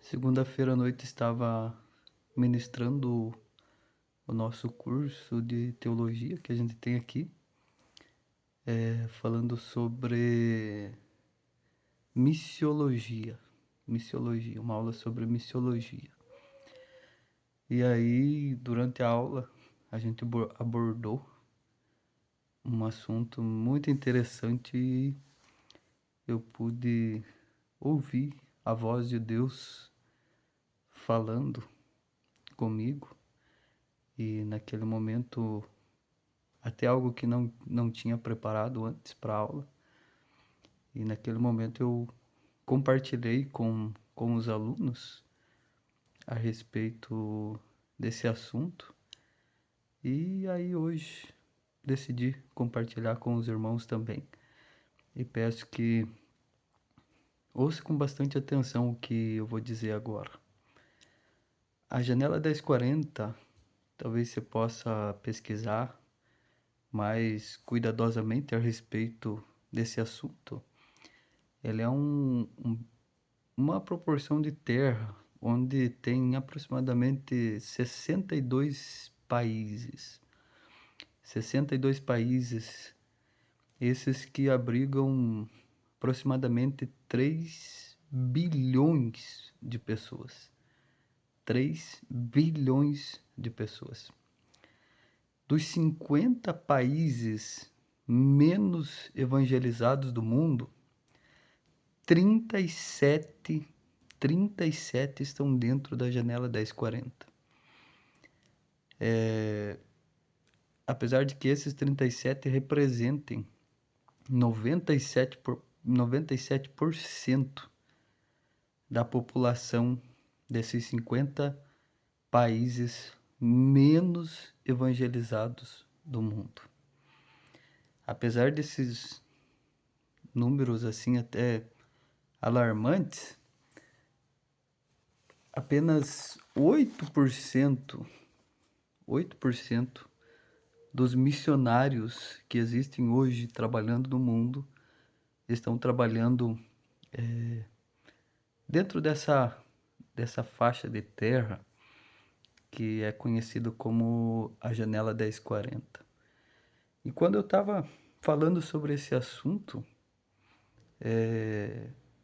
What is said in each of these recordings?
Segunda-feira à noite estava ministrando o nosso curso de teologia que a gente tem aqui, falando sobre missiologia. Missiologia, uma aula sobre missiologia. E aí, durante a aula, a gente abordou um assunto muito interessante e eu pude ouvir a voz de Deus falando comigo. E naquele momento, até algo que não tinha preparado antes para a aula. E naquele momento eu compartilhei com os alunos a respeito desse assunto. E aí hoje decidi compartilhar com os irmãos também. E peço que ouça com bastante atenção o que eu vou dizer agora. A janela 1040, talvez você possa pesquisar mais cuidadosamente a respeito desse assunto. Ele é uma proporção de terra onde tem aproximadamente 62 países. 62 países, esses que abrigam aproximadamente 3 bilhões de pessoas. 3 bilhões de pessoas. Dos 50 países menos evangelizados do mundo, 37, 37 estão dentro da janela 1040. Apesar de que esses 37 representem 97% da população desses 50 países menos evangelizados do mundo. Apesar desses números assim até alarmantes, apenas 8% dos missionários que existem hoje trabalhando no mundo estão trabalhando dentro dessa faixa de terra que é conhecido como a janela 1040. E quando eu estava falando sobre esse assunto,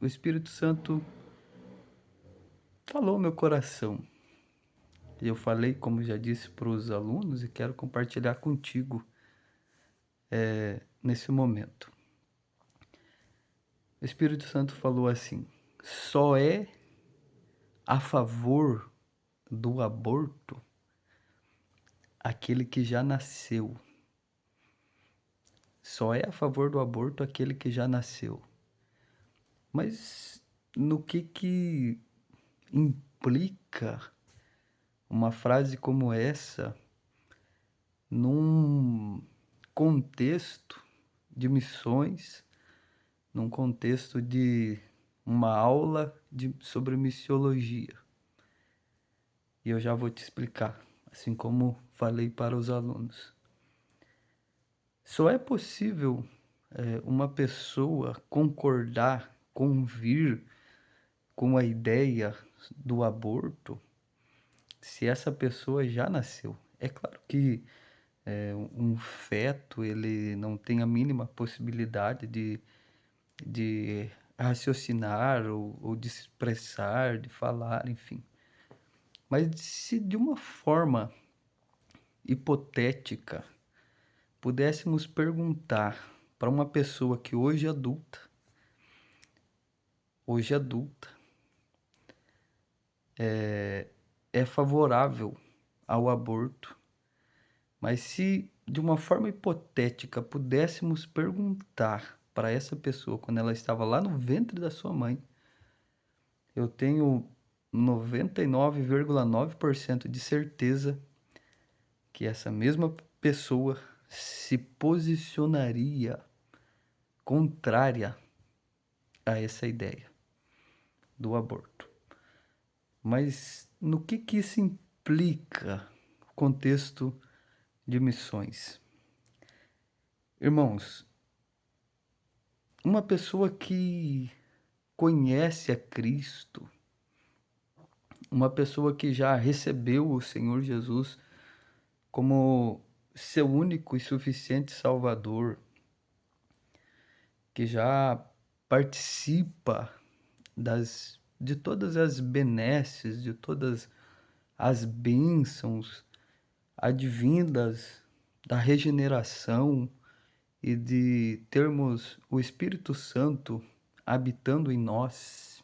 o Espírito Santo falou ao meu coração. E eu falei, como já disse, para os alunos e quero compartilhar contigo nesse momento. O Espírito Santo falou assim: só é a favor do aborto aquele que já nasceu. Só é a favor do aborto aquele que já nasceu. Mas no que implica uma frase como essa num contexto de missões, num contexto de uma aula sobre missiologia? E eu já vou te explicar, assim como falei para os alunos. Só é possível uma pessoa concordar, convir com a ideia do aborto se essa pessoa já nasceu. É claro que um feto ele não tem a mínima possibilidade de raciocinar ou de se expressar, de falar, enfim. Mas se de uma forma hipotética pudéssemos perguntar para uma pessoa que hoje adulta, é favorável ao aborto, mas se de uma forma hipotética pudéssemos perguntar para essa pessoa quando ela estava lá no ventre da sua mãe, eu tenho 99,9% de certeza que essa mesma pessoa se posicionaria contrária a essa ideia do aborto. Mas no que isso implica no contexto de missões? Irmãos, uma pessoa que conhece a Cristo, uma pessoa que já recebeu o Senhor Jesus como seu único e suficiente Salvador, que já participa de todas as benesses, de todas as bênçãos advindas da regeneração e de termos o Espírito Santo habitando em nós.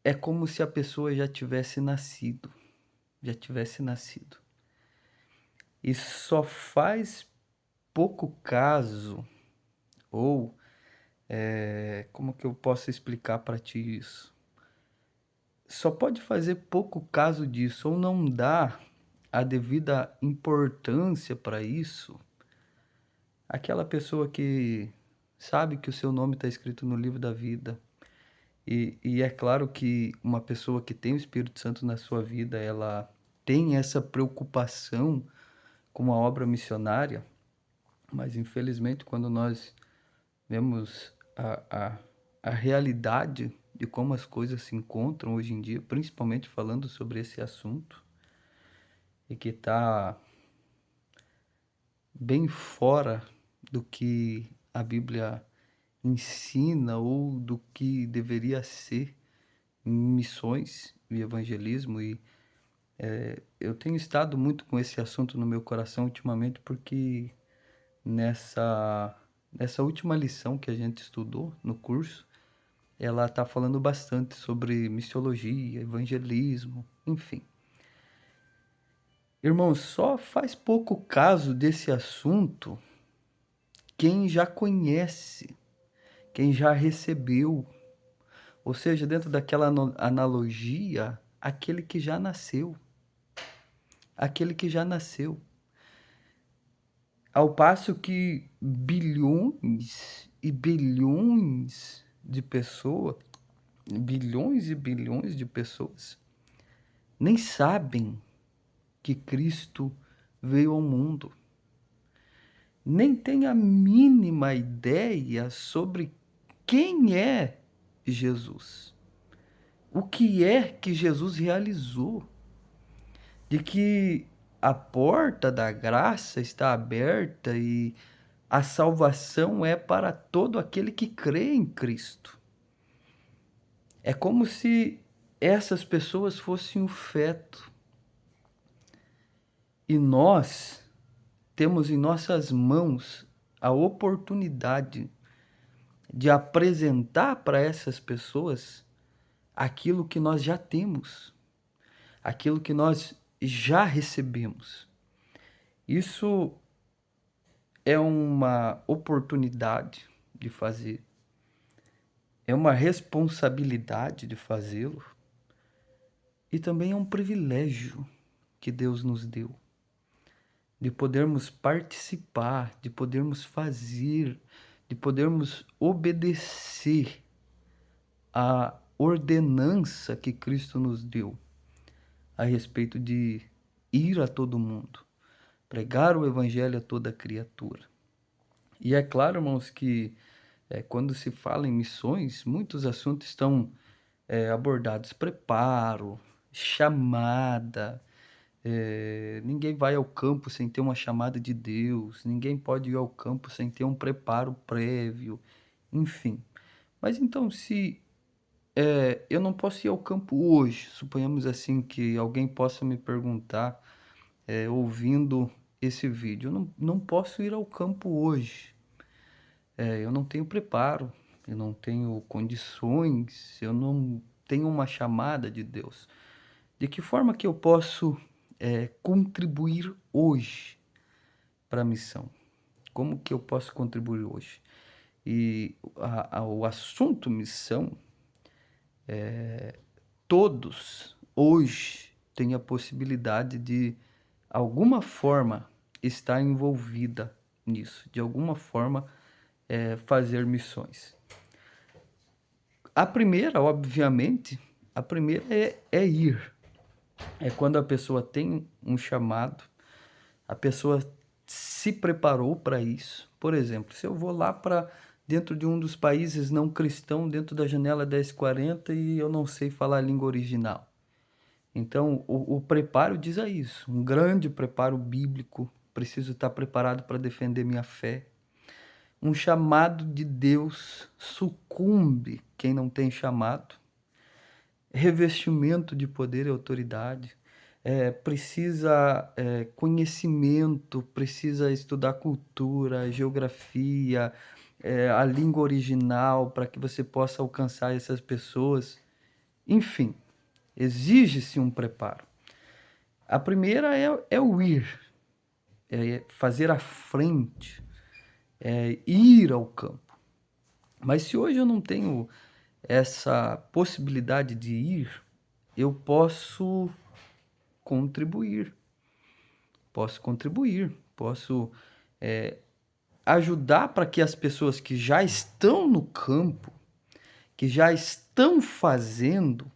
É como se a pessoa já tivesse nascido, já tivesse nascido. E só faz pouco caso, ou como que eu posso explicar para ti isso? Só pode fazer pouco caso disso, ou não dá a devida importância para isso, aquela pessoa que sabe que o seu nome está escrito no livro da vida. E é claro que uma pessoa que tem o Espírito Santo na sua vida, ela tem essa preocupação com a obra missionária, mas infelizmente quando nós vemos a realidade de como as coisas se encontram hoje em dia, principalmente falando sobre esse assunto, e que está bem fora do que a Bíblia ensina ou do que deveria ser missões e evangelismo. E eu tenho estado muito com esse assunto no meu coração ultimamente, porque nessa última lição que a gente estudou no curso, ela está falando bastante sobre missiologia, evangelismo, enfim. Irmão, só faz pouco caso desse assunto quem já conhece, quem já recebeu. Ou seja, dentro daquela analogia, aquele que já nasceu. Aquele que já nasceu. Ao passo que bilhões e bilhões de pessoas, bilhões e bilhões de pessoas, nem sabem que Cristo veio ao mundo. Nem têm a mínima ideia sobre quem é Jesus. O que é que Jesus realizou? De que a porta da graça está aberta e a salvação é para todo aquele que crê em Cristo. É como se essas pessoas fossem o feto. E nós temos em nossas mãos a oportunidade de apresentar para essas pessoas aquilo que nós já temos, aquilo que nós já recebemos. Isso é uma oportunidade de fazer, é uma responsabilidade de fazê-lo e também é um privilégio que Deus nos deu de podermos participar, de podermos fazer, de podermos obedecer à ordenança que Cristo nos deu a respeito de ir a todo mundo, pregar o evangelho a toda criatura. E é claro, irmãos, que quando se fala em missões, muitos assuntos estão abordados: preparo, chamada. Ninguém vai ao campo sem ter uma chamada de Deus, ninguém pode ir ao campo sem ter um preparo prévio, enfim. Mas então, se eu não posso ir ao campo hoje, suponhamos assim que alguém possa me perguntar, ouvindo esse vídeo, eu não posso ir ao campo hoje. Eu não tenho preparo, eu não tenho condições, eu não tenho uma chamada de Deus. De que forma que eu posso contribuir hoje para a missão? Como que eu posso contribuir hoje? E o assunto missão, todos hoje têm a possibilidade de alguma forma estar envolvida nisso, de alguma forma fazer missões. A primeira, obviamente, a primeira é ir. É quando a pessoa tem um chamado, a pessoa se preparou para isso. Por exemplo, se eu vou lá para dentro de um dos países não cristãos, dentro da janela 1040, e eu não sei falar a língua original. Então, o preparo diz a isso, um grande preparo bíblico. Preciso estar preparado para defender minha fé. Um chamado de Deus, sucumbe quem não tem chamado. Revestimento de poder e autoridade. Precisa conhecimento, precisa estudar cultura, geografia, a língua original, para que você possa alcançar essas pessoas. Enfim, exige-se um preparo. A primeira é o ir, é fazer a frente, é ir ao campo. Mas se hoje eu não tenho essa possibilidade de ir, eu contribuir, posso ajudar para que as pessoas que já estão no campo, que já estão fazendo,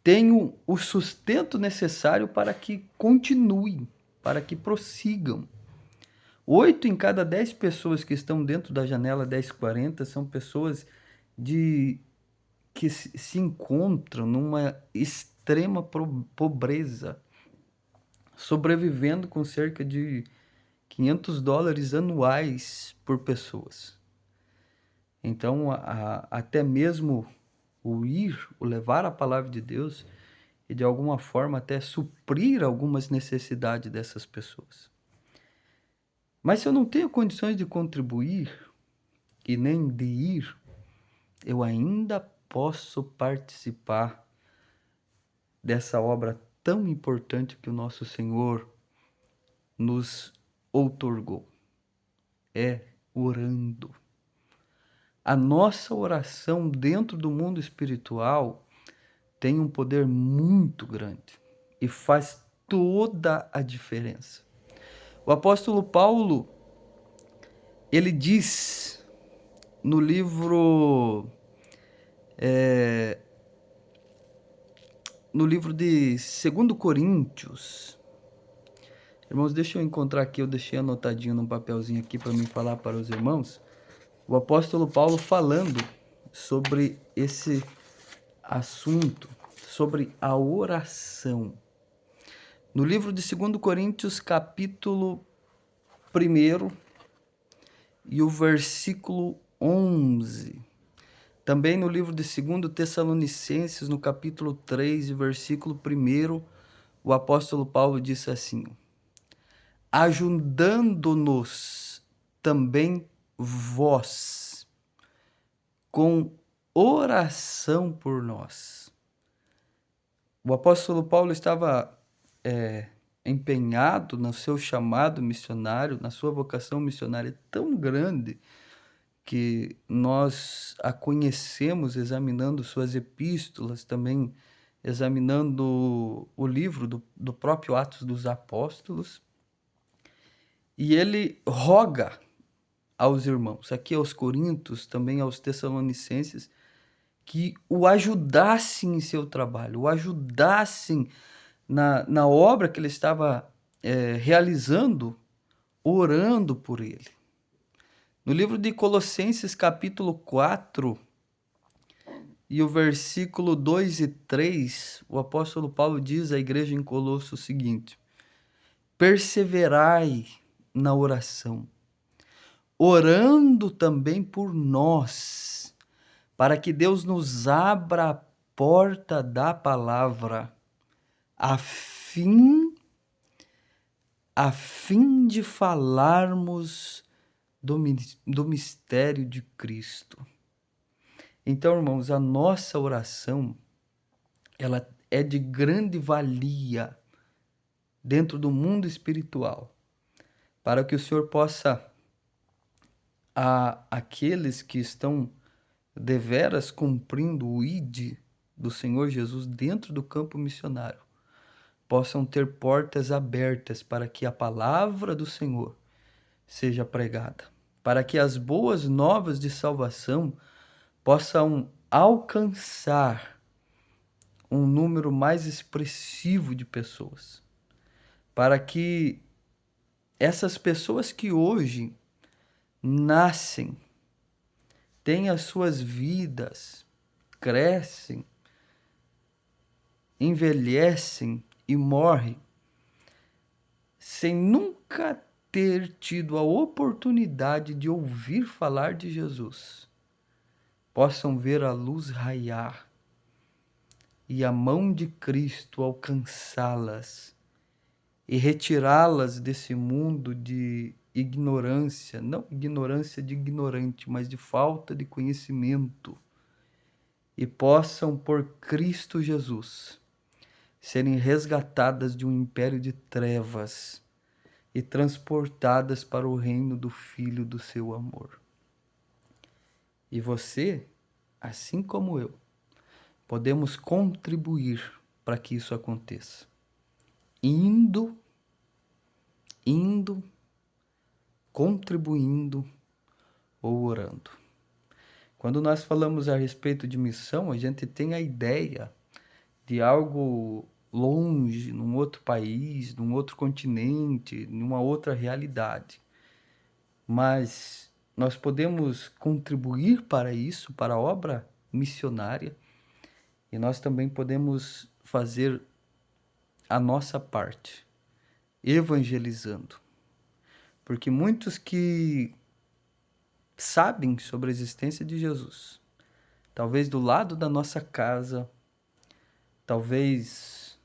tenham o sustento necessário para que continuem, para que prossigam. 8 em cada 10 pessoas que estão dentro da janela 1040 são pessoas que se encontram numa extrema pobreza, sobrevivendo com cerca de US$ 500 anuais por pessoas. Então, até mesmo o levar a palavra de Deus e de alguma forma até suprir algumas necessidades dessas pessoas. Mas se eu não tenho condições de contribuir e nem de ir, eu ainda posso participar dessa obra tão importante que o nosso Senhor nos outorgou. É orando. A nossa oração dentro do mundo espiritual tem um poder muito grande e faz toda a diferença. O apóstolo Paulo, ele diz no livro de 2 Coríntios. Irmãos, deixa eu encontrar aqui, eu deixei anotadinho num papelzinho aqui para mim falar para os irmãos. O apóstolo Paulo falando sobre esse assunto, sobre a oração. No livro de 2 Coríntios, capítulo 1 e o versículo 11. Também no livro de 2 Tessalonicenses, no capítulo 3 e versículo 1, o apóstolo Paulo disse assim: ajudando-nos também vós, com oração por nós. O apóstolo Paulo estava empenhado no seu chamado missionário, na sua vocação missionária tão grande, que nós a conhecemos examinando suas epístolas, também examinando o livro do próprio Atos dos Apóstolos. E ele roga aos irmãos, aqui aos Coríntios, também aos Tessalonicenses, que o ajudassem em seu trabalho, o ajudassem na obra que ele estava realizando, orando por ele. No livro de Colossenses, capítulo 4, e o versículo 2 e 3, o apóstolo Paulo diz à igreja em Colosso o seguinte: perseverai na oração, orando também por nós, para que Deus nos abra a porta da palavra, a fim de falarmos do mistério de Cristo. Então, irmãos, a nossa oração, ela é de grande valia dentro do mundo espiritual, para que o Senhor possa, aqueles que estão deveras cumprindo o ID do Senhor Jesus dentro do campo missionário, possam ter portas abertas para que a palavra do Senhor seja pregada, para que as boas novas de salvação possam alcançar um número mais expressivo de pessoas, para que essas pessoas que hoje nascem têm as suas vidas, crescem, envelhecem e morrem sem nunca ter tido a oportunidade de ouvir falar de Jesus, possam ver a luz raiar e a mão de Cristo alcançá-las e retirá-las desse mundo de ignorância, não ignorância de ignorante, mas de falta de conhecimento, e possam, por Cristo Jesus, serem resgatadas de um império de trevas e transportadas para o reino do Filho do seu amor. E você, assim como eu, podemos contribuir para que isso aconteça. Indo, contribuindo ou orando. Quando nós falamos a respeito de missão, a gente tem a ideia de algo longe, num outro país, num outro continente, numa outra realidade. Mas nós podemos contribuir para isso, para a obra missionária, e nós também podemos fazer a nossa parte, evangelizando. Porque muitos que sabem sobre a existência de Jesus, talvez do lado da nossa casa, talvez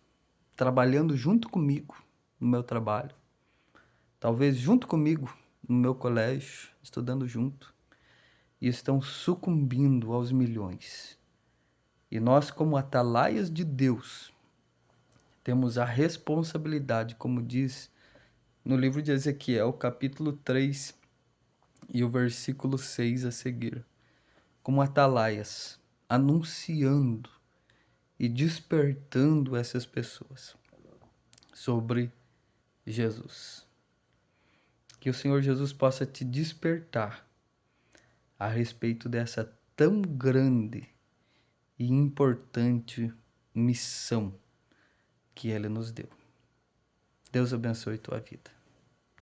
trabalhando junto comigo no meu trabalho, talvez junto comigo no meu colégio, estudando junto, e estão sucumbindo aos milhões. E nós, como atalaias de Deus, temos a responsabilidade, como diz no livro de Ezequiel, capítulo 3 e o versículo 6 a seguir, como atalaias, anunciando e despertando essas pessoas sobre Jesus. Que o Senhor Jesus possa te despertar a respeito dessa tão grande e importante missão que Ele nos deu. Deus abençoe tua vida.